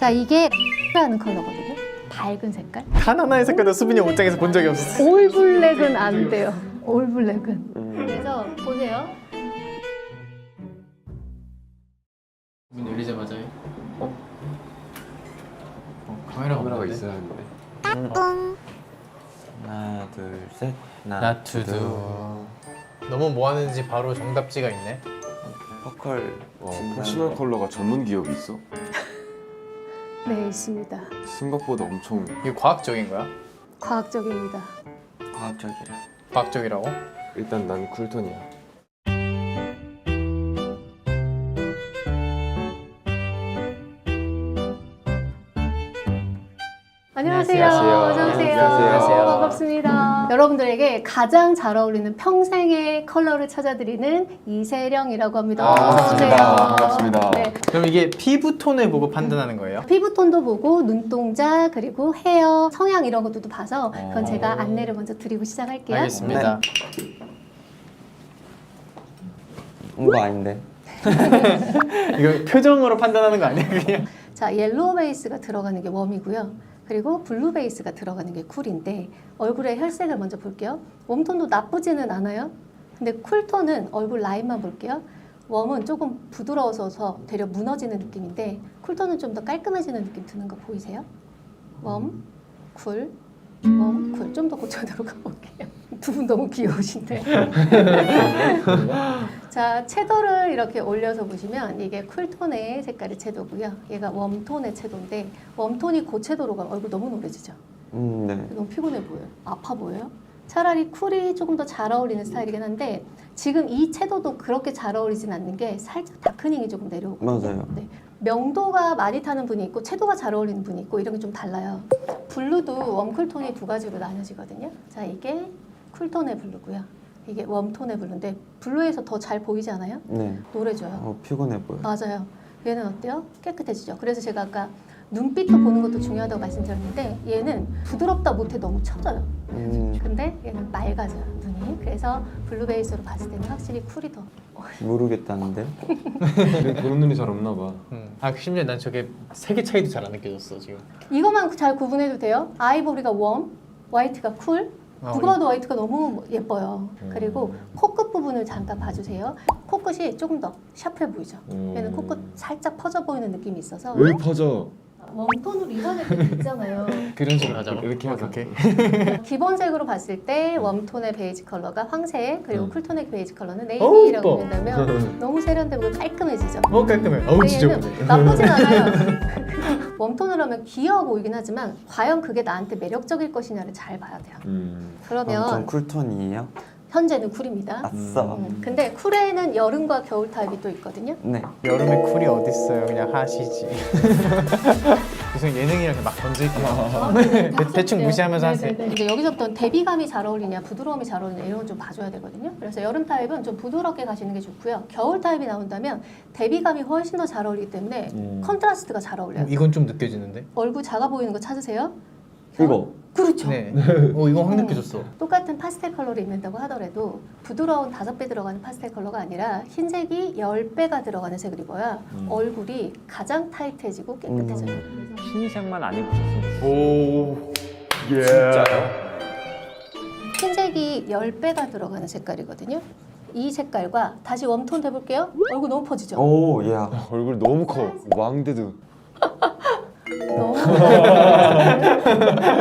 자, 이게 라는 컬러거든요. 밝은 색깔. 단 하나의 색깔도 수빈이 옷장에서 본 적이 없었어. 올 블랙은 안 돼요. 올 블랙은. 그래서 보세요. 문 열리자마자 카메라가 없는데? 있어야 하는데. 하나, 둘, 셋. 나투두. 너무 뭐 하는지 바로 정답지가 있네. 퍼컬. 퍼스널 컬러가 전문 기업이 있어? 네, 있습니다. 생각보다 엄청 이게 과학적인 거야? 과학적입니다. 과학적이라. 과학적이라고? 일단 난 쿨톤이야. 안녕하세요. 안녕하세요. 어서오세요. 안녕하세요. 반갑습니다. 여러분들에게 가장 잘 어울리는 평생의 컬러를 찾아드리는 이세령이라고 합니다. 반갑습니다. 반갑습니다. 네. 그럼 이게 피부톤을 보고 판단하는 거예요? 피부톤도 보고 눈동자 그리고 헤어 성향 이런 것도 봐서 그건 제가 안내를 먼저 드리고 시작할게요. 알겠습니다. 이거 아닌데. 이거 표정으로 판단하는 거 아니야 그냥? 자, 옐로우 베이스가 들어가는 게 웜이고요. 그리고 블루 베이스가 들어가는 게 쿨인데 얼굴의 혈색을 먼저 볼게요. 웜톤도 나쁘지는 않아요. 근데 쿨톤은 얼굴 라인만 볼게요. 웜은 조금 부드러워서 되려 무너지는 느낌인데 쿨톤은 좀 더 깔끔해지는 느낌 드는 거 보이세요? 웜, 쿨, 웜, 쿨. 좀 더 고쳐들어 가볼게요. 두 분 너무 귀여우신데. 자, 채도를 이렇게 올려서 보시면 이게 쿨톤의 색깔의 채도고요. 얘가 웜톤의 채도인데 웜톤이 고채도로 가면 얼굴 너무 노래지죠? 네. 너무 피곤해 보여요. 아파 보여요? 차라리 쿨이 조금 더 잘 어울리는 스타일이긴 한데 지금 이 채도도 그렇게 잘 어울리진 않는 게 살짝 다크닝이 조금 내려오거든요. 맞아요. 네. 명도가 많이 타는 분이 있고 채도가 잘 어울리는 분이 있고 이런 게 좀 달라요. 블루도 웜쿨톤이 두 가지로 나뉘어지거든요. 자, 이게 쿨톤의 블루고요. 이게 웜톤의 블루인데 블루에서 더 잘 보이지 않아요? 네. 노래져요. 피곤해 보여. 맞아요. 얘는 어때요? 깨끗해지죠. 그래서 제가 아까 눈빛도 보는 것도 중요하다고 말씀드렸는데 얘는 부드럽다 못해 너무 처져요. 근데 얘는 맑아져요, 눈이. 그래서 블루 베이스로 봤을 때는 확실히 쿨이 더 모르겠다는데. 보는 눈이 잘 없나 봐. 아 심지어 난 저게 색의 차이도 잘 안 느껴졌어 지금. 이것만 잘 구분해도 돼요. 아이보리가 웜, 화이트가 쿨. 누가 봐도 화이트가 너무 예뻐요. 그리고 코끝 부분을 잠깐 봐주세요. 코끝이 조금 더 샤프해 보이죠. 얘는 코끝 살짝 퍼져 보이는 느낌이 있어서 왜 퍼져? 웜톤으로 이런 애들 있잖아요. 그런 식으로 하자고? 이렇게 하자. 오케이. 기본색으로 봤을 때 웜톤의 베이지 컬러가 황색, 그리고 쿨톤의 베이지 컬러는 어우, 네이비라고 이뻐. 본다면 너무 세련되고 깔끔해지죠. 깔끔해. 어우 근데 지저분해. 얘는 나쁘진 않아요. 웜톤을 하면 귀여워 보이긴 하지만 과연 그게 나한테 매력적일 것이냐를 잘 봐야 돼요. 그러면 전 쿨톤이에요. 현재는 쿨입니다. 아싸. 근데 쿨에는 여름과 겨울 타입이 또 있거든요. 네. 여름에 쿨이 어딨어요? 그냥 하시지. 무슨 예능이랑 막 던질게요. 대충 무시하면서 하세요. 이제 여기서부터 대비감이 잘 어울리냐, 부드러움이 잘 어울리냐 이런 건 좀 봐줘야 되거든요. 그래서 여름 타입은 좀 부드럽게 가시는 게 좋고요. 겨울 타입이 나온다면 대비감이 훨씬 더 잘 어울리기 때문에 컨트라스트가 잘 어울려요. 이건 좀 느껴지는데? 얼굴 작아 보이는 거 찾으세요? 이거. 그렇죠. 네. 이건 확 느껴졌어. 똑같은 파스텔 컬러를 입는다고 하더라도 부드러운 5배 들어가는 파스텔 컬러가 아니라 흰색이 10배가 들어가는 색을 입어야 얼굴이 가장 타이트해지고 깨끗해져요. 그래서 흰색만 안 입으셨으면 오. 예. 흰색이 10배가 들어가는 색깔이거든요. 이 색깔과 다시 웜톤 해볼게요. 얼굴 너무 퍼지죠? 오, 야. 얼굴 너무 커. 왕대도. 너무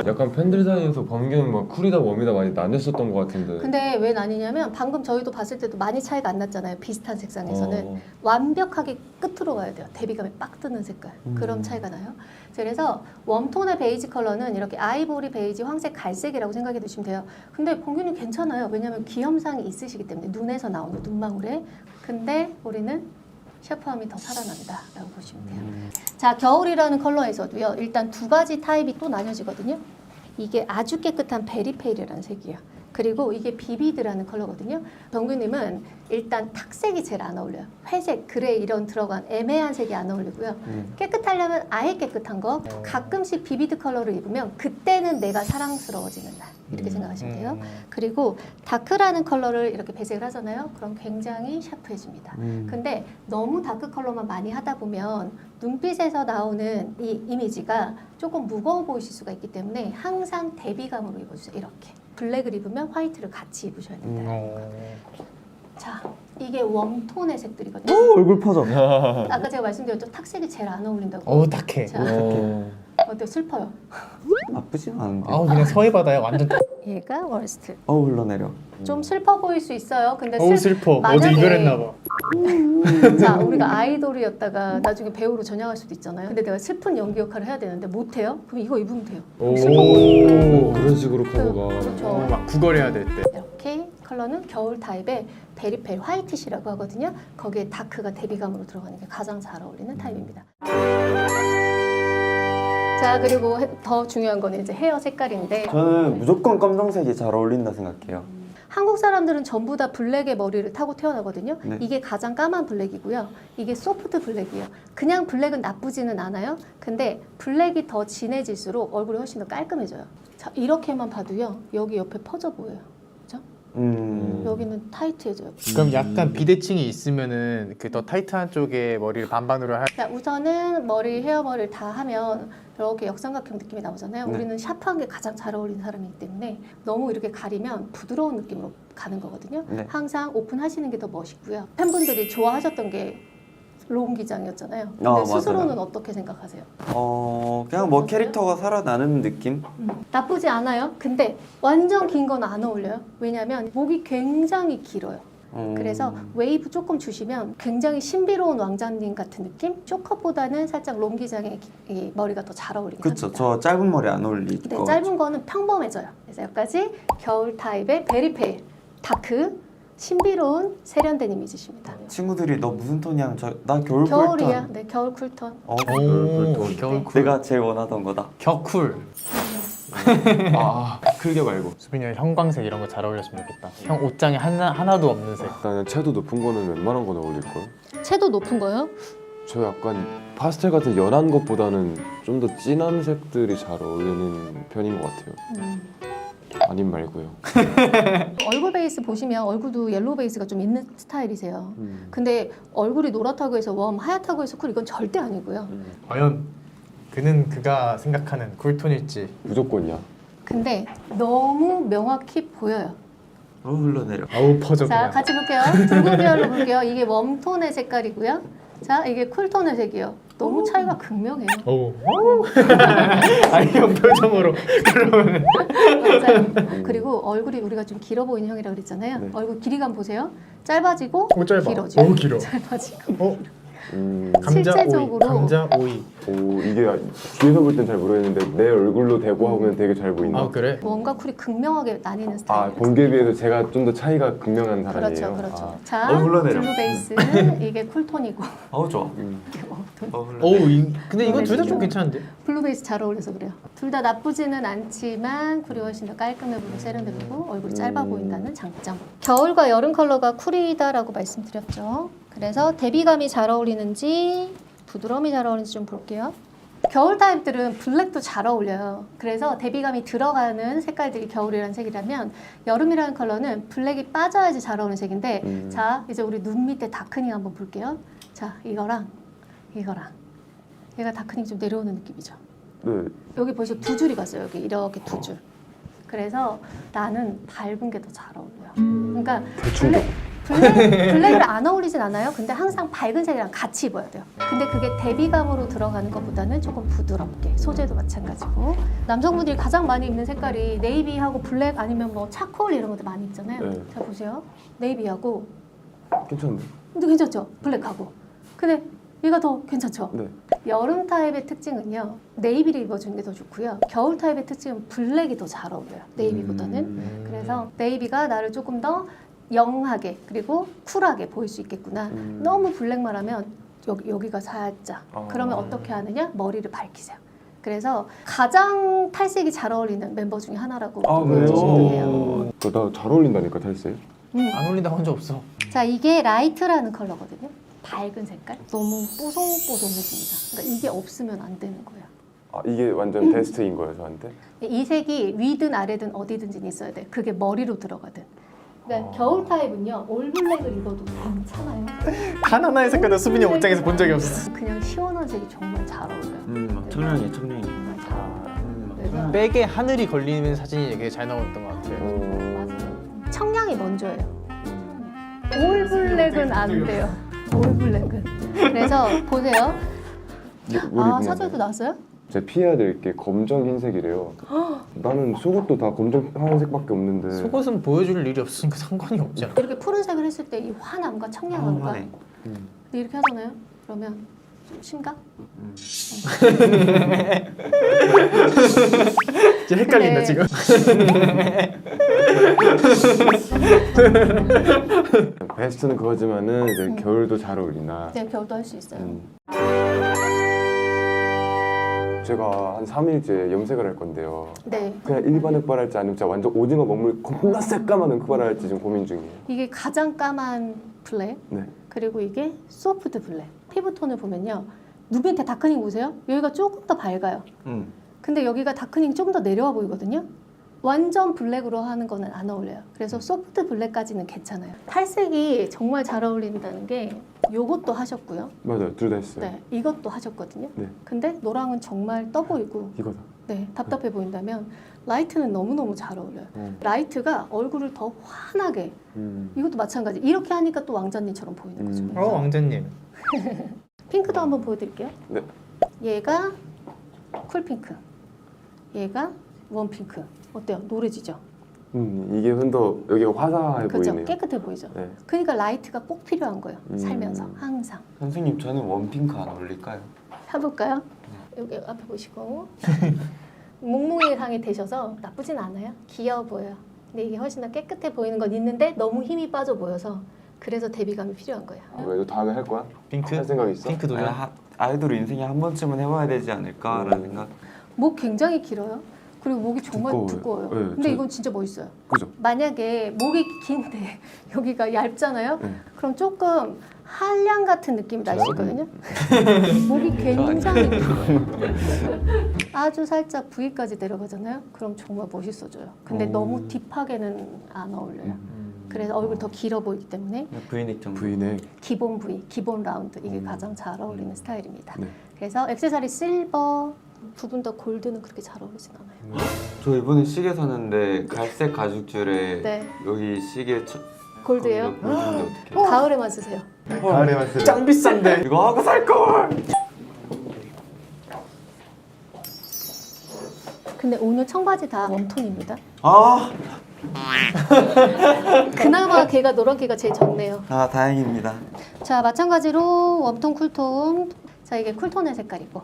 약간 팬들 사이에서 관계는 막 쿨이다 웜이다 많이 나뉘었었던 것 같은데. 근데 왜 나뉘냐면 방금 저희도 봤을 때도 많이 차이가 안 났잖아요. 비슷한 색상에서는. 어. 완벽하게 끝으로 가야 돼요. 대비감이 빡 뜨는 색깔. 그럼 차이가 나요. 그래서 웜톤의 베이지 컬러는 이렇게 아이보리, 베이지, 황색, 갈색이라고 생각해 두시면 돼요. 근데 봉규님 괜찮아요. 왜냐면 기염상이 있으시기 때문에 눈에서 나오는 눈망울에. 근데 우리는 샤프함이 더 살아난다 라고 보시면 돼요. 자, 겨울이라는 컬러에서도요. 일단 두 가지 타입이 또 나뉘어지거든요. 이게 아주 깨끗한 베리페일이라는 색이에요. 그리고 이게 비비드라는 컬러거든요. 병규님은 일단 탁색이 제일 안 어울려요. 회색, 그레이 이런 들어간 애매한 색이 안 어울리고요. 깨끗하려면 아예 깨끗한 거. 가끔씩 비비드 컬러를 입으면 그때는 내가 사랑스러워지는 날. 이렇게 생각하시면 돼요. 그리고 다크라는 컬러를 이렇게 배색을 하잖아요. 그럼 굉장히 샤프해집니다. 근데 너무 다크 컬러만 많이 하다 보면 눈빛에서 나오는 이 이미지가 조금 무거워 보이실 수가 있기 때문에 항상 대비감으로 입어주세요. 이렇게 블랙을 입으면 화이트를 같이 입으셔야 된다. 자, 이게 웜톤의 색들이거든요. 오 얼굴 퍼져. 아까 제가 말씀드렸죠. 탁색이 제일 안 어울린다고. 어우 탁해. 자, 어때요? 슬퍼요. 나쁘진 않은데. 아우 그냥 서해바다야 완전. 얘가 월스트. 흘러내려. 좀 슬퍼 보일 수 있어요. 근데 어우 슬퍼. 만약에- 어제 이걸 했나 봐. 자, 우리가 아이돌이었다가 나중에 배우로 전향할 수도 있잖아요. 근데 내가 슬픈 연기 역할을 해야 되는데 못해요? 그럼 이거 입으면 돼요. 오, 슬퍼 보이니까. 그런 식으로 커버가. 그렇죠. 막 구걸해야 될 때. 이렇게 컬러는 겨울 타입의 베리페일 화이트시라고 하거든요. 거기에 다크가 대비감으로 들어가는 게 가장 잘 어울리는 타입입니다. 자, 그리고 더 중요한 거는 이제 헤어 색깔인데 저는 무조건 검정색이 잘 어울린다 생각해요. 한국 사람들은 전부 다 블랙의 머리를 타고 태어나거든요. 네. 이게 가장 까만 블랙이고요. 이게 소프트 블랙이에요. 그냥 블랙은 나쁘지는 않아요. 근데 블랙이 더 진해질수록 얼굴이 훨씬 더 깔끔해져요. 자, 이렇게만 봐도요. 여기 옆에 퍼져 보여요. 그죠? 여기는 타이트해져요. 그럼 약간 비대칭이 있으면은 그 더 타이트한 쪽에 머리를 반반으로 할. 자, 우선은 헤어머리를 다 하면 이렇게 역삼각형 느낌이 나오잖아요. 네. 우리는 샤프한 게 가장 잘 어울리는 사람이기 때문에 너무 이렇게 가리면 부드러운 느낌으로 가는 거거든요. 네. 항상 오픈하시는 게 더 멋있고요. 팬분들이 좋아하셨던 게 롱 기장이었잖아요. 근데 맞아요. 스스로는 어떻게 생각하세요? 그냥 뭐 캐릭터가 살아나는 느낌? 나쁘지 않아요. 근데 완전 긴 건 안 어울려요. 왜냐하면 목이 굉장히 길어요. 그래서 웨이브 조금 주시면 굉장히 신비로운 왕자님 같은 느낌? 쇼컷보다는 살짝 롱 기장의 이 머리가 더 잘 어울리긴 그쵸. 합니다. 저 짧은 머리 안 어울릴 네, 거. 짧은 거는 평범해져요. 그래서 여기까지 겨울 타입의 베리페일, 다크, 신비로운 세련된 이미지십니다. 친구들이 너 무슨 톤이야? 하면 나 겨울 겨울이야. 쿨톤. 네, 겨울 쿨톤. 오, 네. 겨울 쿨. 내가 제일 원하던 거다. 격쿨. 클겨 말고. 수빈이 형 형광색 이런 거 잘 어울렸으면 좋겠다. 형 옷장에 하나도 없는 색. 일단은 채도 높은 거는 웬만한 건 어울릴걸? 채도 높은 거요? 저 약간 파스텔 같은 연한 것보다는 좀 더 진한 색들이 잘 어울리는 편인 것 같아요. 아님 말고요. 얼굴 베이스 보시면 얼굴도 옐로우 베이스가 좀 있는 스타일이세요. 근데 얼굴이 노랗다고 해서 웜, 하얗다고 해서 쿨 이건 절대 아니고요. 과연 그는 그가 생각하는 쿨톤일지. 무조건이야. 근데 너무 명확히 보여요. 흘러내려. 아우 퍼져 자, 그냥. 같이 볼게요. 붉은 계열로 볼게요. 이게 웜톤의 색깔이고요. 자, 이게 쿨톤의 색이에요. 너무 차이가 극명해요. 오. 아니 형 표정으로 그러면. 맞아요. 그리고 얼굴이 우리가 좀 길어 보이는 형이라고 그랬잖아요. 네. 얼굴 길이감 보세요. 짧아지고 오 짧아. 길어지고 너무 길어. 짧아지고. 어? 감자 실제적으로- 오이. 감자 오이. 오, 이게 뒤에서 볼 땐 잘 모르겠는데 내 얼굴로 대고 하면 되게 잘 보인다. 아 그래? 웜과 쿨이 극명하게 나뉘는 아, 스타일이에요. 번개에 비해서 제가 좀 더 차이가 극명한 사람이에요. 그렇죠, 그렇죠. 아, 자, 흘러내려. 블루 베이스 이게 쿨톤이고 좋아. 이게 웜톤. 어우 근데 이건 둘 다 좀 괜찮은데? 블루 베이스 잘 어울려서 그래요. 둘 다 나쁘지는 않지만 쿨이 훨씬 더 깔끔해 보이고 세련돼 보이고 얼굴이 짧아 보인다는 장점. 겨울과 여름 컬러가 쿨이다라고 말씀드렸죠. 그래서 대비감이 잘 어울리는지 부드러움이 잘 어울리는지 좀 볼게요. 겨울 타입들은 블랙도 잘 어울려요. 그래서 대비감이 들어가는 색깔들이 겨울이라는 색이라면 여름이라는 컬러는 블랙이 빠져야지 잘 어울리는 색인데 자, 이제 우리 눈 밑에 다크닝 한번 볼게요. 자, 이거랑 얘가 다크닝 좀 내려오는 느낌이죠. 네. 여기 보시면 두 줄이 갔어요. 여기 이렇게 두 줄. 그래서 나는 밝은 게 더 잘 어울려요. 그러니까 블랙을 안 어울리진 않아요. 근데 항상 밝은 색이랑 같이 입어야 돼요. 근데 그게 대비감으로 들어가는 것보다는 조금 부드럽게 소재도 마찬가지고 남성분들이 가장 많이 입는 색깔이 네이비하고 블랙 아니면 뭐 차콜 이런 것도 많이 입잖아요. 네. 자 보세요. 네이비하고 괜찮네. 근데 괜찮죠? 블랙하고. 근데 얘가 더 괜찮죠? 네. 여름 타입의 특징은요. 네이비를 입어주는 게 더 좋고요. 겨울 타입의 특징은 블랙이 더 잘 어울려요. 네이비보다는. 그래서 네이비가 나를 조금 더 영하게 그리고 쿨하게 보일 수 있겠구나. 너무 블랙만 하면 여기가 살짝. 그러면 어떻게 하느냐? 머리를 밝히세요. 그래서 가장 탈색이 잘 어울리는 member 중에 하나라고 보여주시면 돼요. 나 잘 어울린다니까 탈색. 안 어울린다고 한 적 없어. 자, 이게 라이트라는 컬러거든요. 밝은 색깔. 너무 뽀송뽀송해집니다. 그러니까 이게 없으면 안 되는 거예요. 아, 이게 완전 베스트인 거예요 저한테? 이 색이 위든 아래든 어디든지 있어야 돼. 그게 머리로 들어가든 그러니까 겨울 타입은요 올블랙을 입어도 괜찮아요. 단 하나의 색깔도 수빈이 옷장에서 본 적이 없어. 그냥 시원한 색이 정말 잘 어울려요. 청량해. 정말 잘 어울려요. 그래서 백에 하늘이 걸리는 사진이 되게 잘 나왔던 것 같아요. 맞아요. 청량이 먼저예요. 올블랙은 안 돼요. 올블랙은. 그래서 보세요. 아 사전에도 나왔어요? 제가 피해야 될 게 검정 흰색이래요. 나는 속옷도 다 검정 하얀색밖에 없는데. 속옷은 보여줄 일이 없으니까 상관이 없지 않아? 이렇게 푸른색을 했을 때 이 환함과 청량함과 화내. 근데 이렇게 하잖아요. 그러면 좀 심각? 이제 헷갈린다 네. 지금. 베스트는 그거지만은 이제 겨울도 잘 어울리나. 네, 겨울도 할 수 있어요. 제가 한 3일째 염색을 할 건데요. 네. 그냥 일반 흑발 할지 아니면 진짜 완전 오징어 먹물 겁나 새까만 흑발 할지 좀 고민 중이에요. 이게 가장 까만 블랙 네. 그리고 이게 소프트 블랙. 피부톤을 보면요. 눈 밑에 다크닝 보세요. 여기가 조금 더 밝아요. 근데 여기가 다크닝 조금 더 내려와 보이거든요. 완전 블랙으로 하는 거는 안 어울려요. 그래서 소프트 블랙까지는 괜찮아요. 탈색이 정말 잘 어울린다는 게 요것도 하셨고요. 맞아요. 둘 다 했어요. 네, 이것도 하셨거든요. 네. 근데 노랑은 정말 떠 보이고 이거다. 네, 답답해 보인다면 라이트는 너무너무 잘 어울려요. 라이트가 얼굴을 더 환하게 이것도 마찬가지. 이렇게 하니까 또 왕자님처럼 보이는 거죠. 그래서 왕자님. 핑크도 한번 보여드릴게요. 네. 얘가 쿨핑크, 얘가 웜핑크. 어때요? 노래지죠? 이게 좀 더 여기가 화사해 그렇죠? 보이네요. 깨끗해 보이죠? 네. 그러니까 라이트가 꼭 필요한 거예요. 살면서 항상. 선생님 저는 원핑크 안 어울릴까요? 해볼까요? 여기 앞에 보시고 몽몽이 상이 되셔서 나쁘진 않아요. 귀여워 보여요. 근데 이게 훨씬 더 깨끗해 보이는 건 있는데 너무 힘이 빠져 보여서 그래서 대비감이 필요한 거예요. 왜 너 다음에 할 거야? 핑크? 할 생각 있어? 핑크 도전? 아이돌 인생에 한 번쯤은 해봐야 되지 않을까라는 생각. 목 굉장히 길어요. 그리고 목이 정말 두꺼워요. 두꺼워요. 네, 근데 저- 이건 진짜 멋있어요. 그죠? 만약에 목이 긴데 여기가 얇잖아요. 네. 그럼 조금 한량 같은 느낌이 날 수 있거든요. 목이 굉장히 길어요. 아주 살짝 V까지 내려가잖아요. 그럼 정말 멋있어져요. 근데 너무 딥하게는 안 어울려요. 그래서 얼굴이 더 길어 보이기 때문에 브이넥 정도. V넥. 기본 V, 기본 라운드 이게 가장 잘 어울리는 스타일입니다. 네. 그래서 액세서리 실버, 두 분 다 골드는 그렇게 잘 어울리진 않아요. 저 이번에 시계 샀는데 갈색 가죽줄에 네. 여기 시계 골드예요? 골드인데 어떻게? 가을에만 쓰세요. 가을에만 쓰. 짱 비싼데. 이거 하고 살 걸. 근데 오늘 청바지 다 웜톤입니다. 아 그나마 걔가 노란 걔가 제일 적네요. 다행입니다. 자, 마찬가지로 웜톤, 쿨톤. 자, 이게 쿨톤의 색깔이고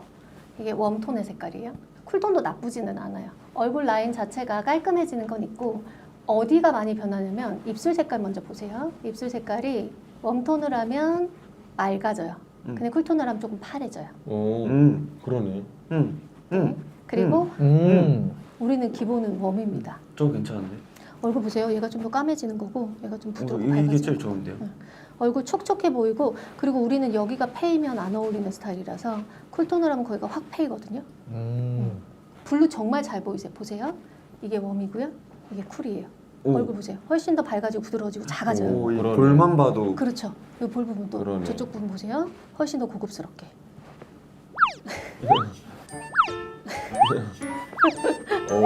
이게 웜톤의 색깔이에요. 쿨톤도 나쁘지는 않아요. 얼굴 라인 자체가 깔끔해지는 건 있고 어디가 많이 변하냐면 입술 색깔 먼저 보세요. 입술 색깔이 웜톤을 하면 맑아져요. 근데 쿨톤을 하면 조금 파래져요. 오, 그러네. 그리고 우리는 기본은 웜입니다. 좀 괜찮은데? 얼굴 보세요. 얘가 좀 더 까매지는 거고 얘가 좀 부드럽고 이게 밝아지는 제일 거. 좋은데요? 얼굴 촉촉해 보이고 그리고 우리는 여기가 페이면 안 어울리는 스타일이라서 쿨톤을 하면 거기가 확 페이거든요. 블루 정말 잘 보이세요. 보세요. 이게 웜이고요. 이게 쿨이에요. 얼굴 보세요. 훨씬 더 밝아지고 부드러워지고 작아져요. 오, 이 그러네. 볼만 봐도 그렇죠. 이 볼 부분도 그러네. 저쪽 부분 보세요. 훨씬 더 고급스럽게. 오,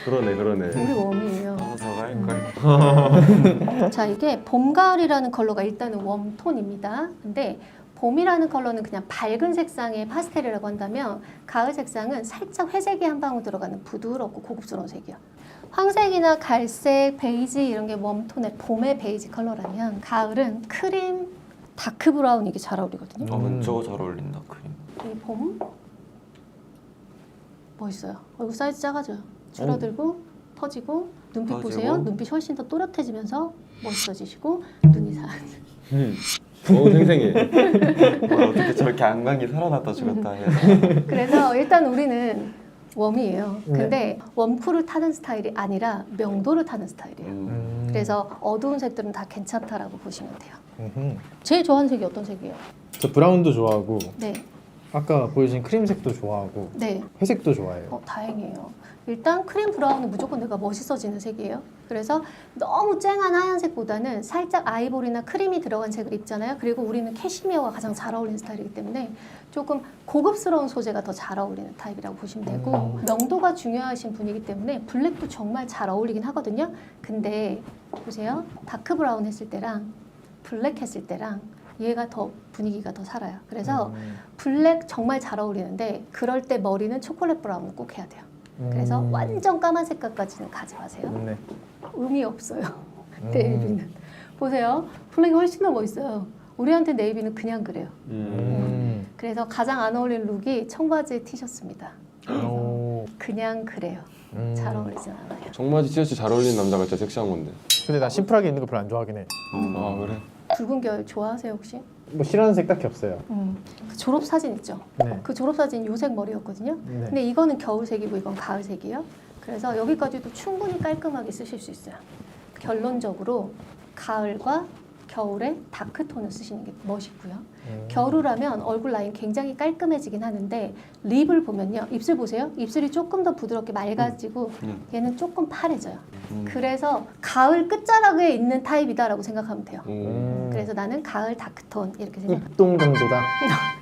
그러네. 우리 웜이에요. 더 갈 걸. 자, 이게 봄, 가을이라는 컬러가 일단은 웜톤입니다. 근데 봄이라는 컬러는 그냥 밝은 색상의 파스텔이라고 한다면 가을 색상은 살짝 회색이 한 방울 들어가는 부드럽고 고급스러운 색이요. 황색이나 갈색, 베이지 이런 게 웜톤의 봄의 베이지 컬러라면 가을은 크림, 다크 브라운 이게 잘 어울리거든요. 저거 잘 어울린다 크림. 이 봄 멋있어요. 얼굴 사이즈 작아져요. 줄어들고 터지고 눈빛 터지고. 보세요. 눈빛 훨씬 더 또렷해지면서 멋있어지시고 눈이 사. 오, 생생해. 어떻게 저렇게 안광이 살아났다 죽었다 해서. 그래서 일단 우리는 웜이에요. 근데 웜쿨을 타는 스타일이 아니라 명도를 타는 스타일이에요. 그래서 어두운 색들은 다 괜찮다라고 보시면 돼요. 제일 좋아하는 색이 어떤 색이에요? 저 브라운도 좋아하고 네. 아까 보여주신 크림색도 좋아하고 네. 회색도 좋아해요. 다행이에요. 일단 크림 브라운은 무조건 내가 멋있어지는 색이에요. 그래서 너무 쨍한 하얀색보다는 살짝 아이보리나 크림이 들어간 색을 입잖아요. 그리고 우리는 캐시미어가 가장 잘 어울리는 스타일이기 때문에 조금 고급스러운 소재가 더 잘 어울리는 타입이라고 보시면 되고 명도가 중요하신 분이기 때문에 블랙도 정말 잘 어울리긴 하거든요. 근데 보세요. 다크 브라운 했을 때랑 블랙 했을 때랑 얘가 더 분위기가 더 살아요. 그래서 블랙 정말 잘 어울리는데 그럴 때 머리는 초콜릿 브라운 꼭 해야 돼요. 그래서 완전 까만 색깔까지는 가지 마세요. 네. 의미 없어요. 네이비는. 보세요. 블랙이 훨씬 더 멋있어요. 우리한테 네이비는 그냥 그래요. 그래서 가장 안 어울리는 룩이 청바지 티셔츠입니다. 오. 그냥 그래요. 잘 어울리진 않아요. 청바지 티셔츠 잘 어울리는 남자가 진짜 섹시한 건데. 근데 나 심플하게 입는 거 별로 안 좋아하긴 해. 아 그래? 붉은 계열 좋아하세요 혹시? 뭐 싫어하는 색 딱히 없어요. 그 졸업 사진 있죠? 네. 그 졸업 사진 요색 머리였거든요. 네. 근데 이거는 겨울색이고 이건 가을색이에요. 그래서 여기까지도 충분히 깔끔하게 쓰실 수 있어요. 결론적으로 가을과 겨울에 다크톤을 쓰시는 게 멋있고요. 겨울이라면 얼굴 라인 굉장히 깔끔해지긴 하는데 립을 보면요. 입술 보세요. 입술이 조금 더 부드럽게 맑아지고 얘는 조금 파래져요. 그래서 가을 끝자락에 있는 타입이다라고 생각하면 돼요. 그래서 나는 가을 다크톤 이렇게 생각해요. 입동 정도다.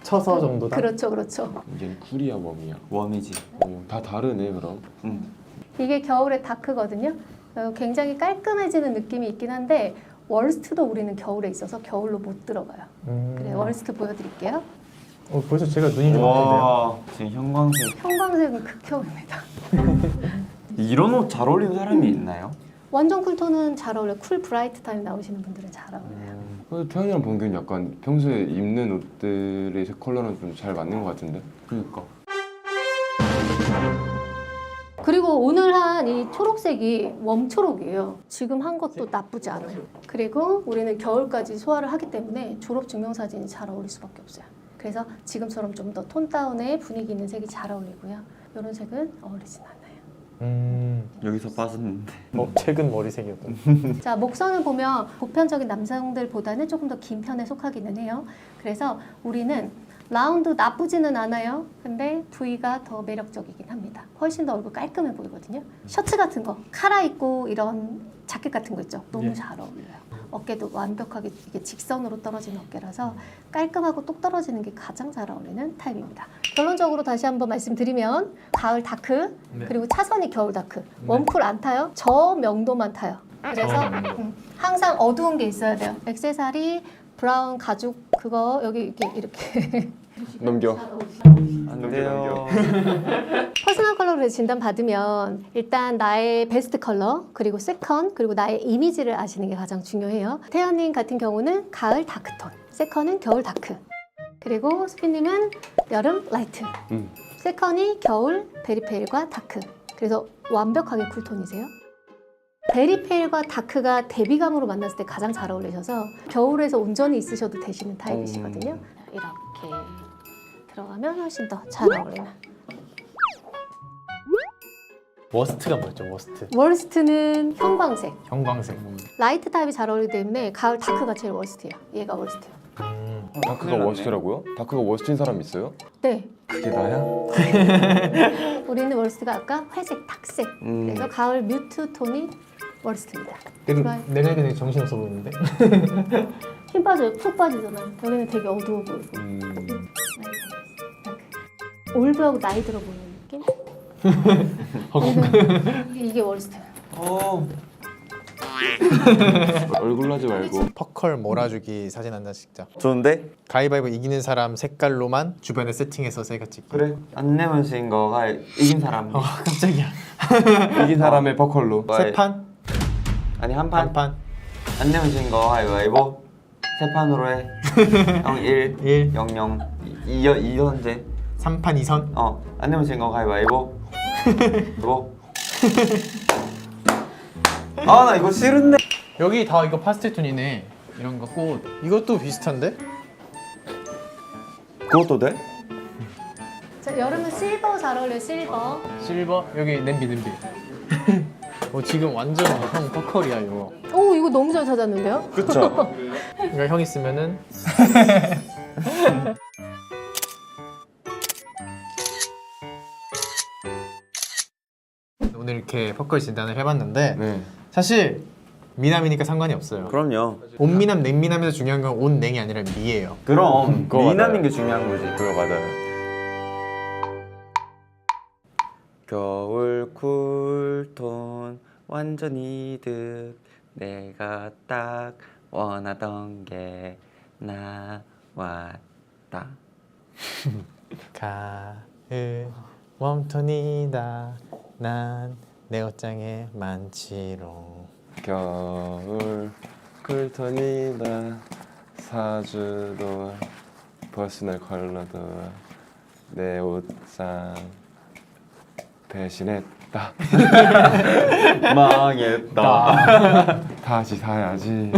처서 정도다. 그렇죠. 그렇죠. 얘는 쿨이야 웜이야. 웜이지. 다 다르네 그럼. 이게 겨울의 다크거든요. 굉장히 깔끔해지는 느낌이 있긴 한데 월스트도 우리는 겨울에 있어서 겨울로 못 들어가요. 그래 월스트 보여드릴게요. 벌써 제가 눈이 좀 아픈데요. 와, 지금 형광색. 형광색은 극혐입니다. 이런 옷 잘 어울리는 사람이 있나요? 완전 쿨톤은 잘 어울려요. 쿨 브라이트 타임 나오시는 분들은 잘 어울려요. 근데 태연이랑 범규는 약간 평소에 입는 옷들의 색 컬러랑 좀 잘 맞는 것 같은데? 그러니까. 그리고 오늘 한 이 초록색이 웜초록이에요. 지금 한 것도 나쁘지 않아요. 그리고 우리는 겨울까지 소화를 하기 때문에 졸업 증명사진이 잘 어울릴 수밖에 없어요. 그래서 지금처럼 좀 더 톤 다운의 분위기 있는 색이 잘 어울리고요. 이런 색은 어울리진 않아요. 여기서 빠졌는데. 최근 머리색이었던. 자, 목선을 보면 보편적인 남성들보다는 조금 더 긴 편에 속하기는 해요. 그래서 우리는 라운드 나쁘지는 않아요. 근데 V가 더 매력적이긴 합니다. 훨씬 더 얼굴 깔끔해 보이거든요. 셔츠 같은 거, 카라 입고 이런 자켓 같은 거 있죠. 너무 잘 어울려요. 어깨도 완벽하게 이게 직선으로 떨어지는 어깨라서 깔끔하고 똑 떨어지는 게 가장 잘 어울리는 타입입니다. 결론적으로 다시 한번 말씀드리면 가을 다크, 그리고 차선이 겨울 다크. 웜쿨 안 타요? 저 명도만 타요. 그래서 항상 어두운 게 있어야 돼요. 액세서리, 브라운 가죽 그거 여기 이렇게 넘겨. 안 돼요. 퍼스널 컬러로 진단 받으면 일단 나의 베스트 컬러 그리고 세컨 그리고 나의 이미지를 아시는 게 가장 중요해요. 태연님 같은 경우는 가을 다크톤, 세컨은 겨울 다크, 그리고 수빈님은 여름 라이트, 세컨이 겨울 베리페일과 다크. 그래서 완벽하게 쿨톤이세요. 베리페일과 다크가 대비감으로 만났을 때 가장 잘 어울리셔서 겨울에서 온전히 있으셔도 되시는 타입이시거든요. 이렇게 들어가면 훨씬 더 잘 어울리는. 워스트가 뭐였죠? 워스트. 월스트는 형광색. 형광색. 라이트 타입이 잘 어울리기 때문에 가을 다크가 제일 월스트예요. 얘가 월스트예요. 다크가 워스트라고요? 다크가 워스트인 사람 있어요? 네. 그게 나야? 우리는 월스트가 아까 회색, 탁색. 그래서 가을 뮤트 톤이 월스트입니다. 내가 그냥 정신없어 보이는데? 힘 빠져요. 푹 빠지잖아요. 여기는 되게 어두워 보이고. 올드하고 나이 들어 보이는 느낌? 이게 월스트. 얼굴 하지 말고. 퍼컬 몰아주기 사진 한 장씩 찍자. 좋은데? 가위바위보 이기는 사람 색깔로만 주변에 세팅해서 셀카 찍기. 그래. 안 내면 진 거가 이긴 사람. 깜짝이야. 이긴 사람의 퍼컬로. 세 판? 아니 한 판. 한 판? 안 내면 진 거 가위바위보. 세 판으로 해. 0, 1, 1. 0, 0. 2 현재. 3판 2선? 안 내면 진 거 가위바위보. 뭐? 나 이거 싫은데. 여기 다 이거 파스텔 톤이네. 이런 거 꽃. 이것도 비슷한데? 그것도 돼? 자, 여름은 실버 잘 어울려요. 실버. 실버? 여기 냄비. 지금 완전 형 퍼컬이야 이거. 오, 이거 너무 잘 찾았는데요? 그쵸? 그러니까 형 있으면은 오늘 이렇게 퍼컬 진단을 해봤는데 네. 사실 미남이니까 상관이 없어요. 그럼요. 온미남, 냉미남에서 중요한 건 온, 냉이 아니라 미예요. 그럼 그거 미남인 맞아요. 게 중요한 거지. 그거 맞아요. 겨울 쿨톤 완전 이득. 내가 딱 원하던 게 나왔다. 가을 웜톤이다. 난 내 옷장에 많지롱. 겨울 쿨톤이다. 사주도 퍼스널 컬러도 내 옷장 대신했다. 망했다. 다시 사야지. 네.